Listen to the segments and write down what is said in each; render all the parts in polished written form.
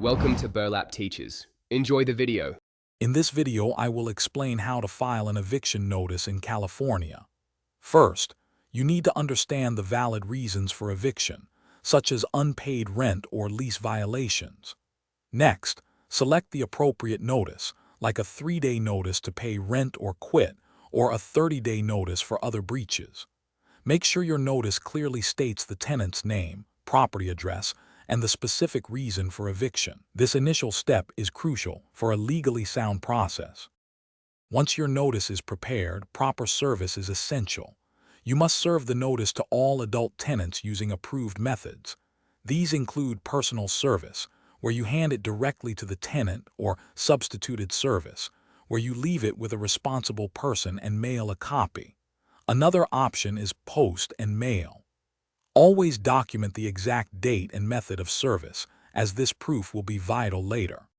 Welcome to Burlap Teachers. Enjoy the video. In this video, I will explain how to file an eviction notice in California. First, you need to understand the valid reasons for eviction, such as unpaid rent or lease violations. Next, select the appropriate notice, like a 3-day notice to pay rent or quit, or a 30-day notice for other breaches. Make sure your notice clearly states the tenant's name, property address, and the specific reason for eviction. This initial step is crucial for a legally sound process. Once your notice is prepared, proper service is essential. You must serve the notice to all adult tenants using approved methods. These include personal service, where you hand it directly to the tenant, or substituted service, where you leave it with a responsible person and mail a copy. Another option is post and mail. Always document the exact date and method of service, as this proof will be vital later.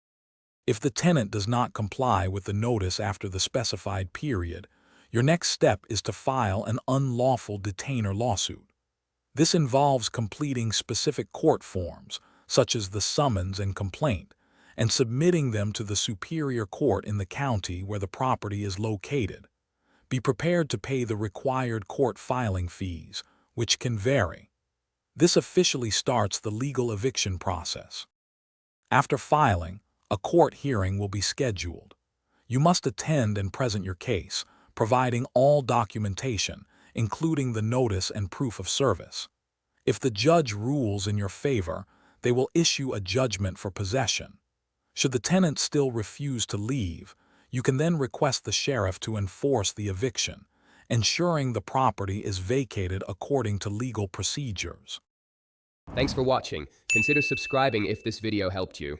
If the tenant does not comply with the notice after the specified period, your next step is to file an unlawful detainer lawsuit. This involves completing specific court forms, such as the summons and complaint, and submitting them to the superior court in the county where the property is located. Be prepared to pay the required court filing fees, which can vary. This officially starts the legal eviction process. After filing, a court hearing will be scheduled. You must attend and present your case, providing all documentation, including the notice and proof of service. If the judge rules in your favor, they will issue a judgment for possession. Should the tenant still refuse to leave, you can then request the sheriff to enforce the eviction, ensuring the property is vacated according to legal procedures. Thanks for watching. Consider subscribing if this video helped you.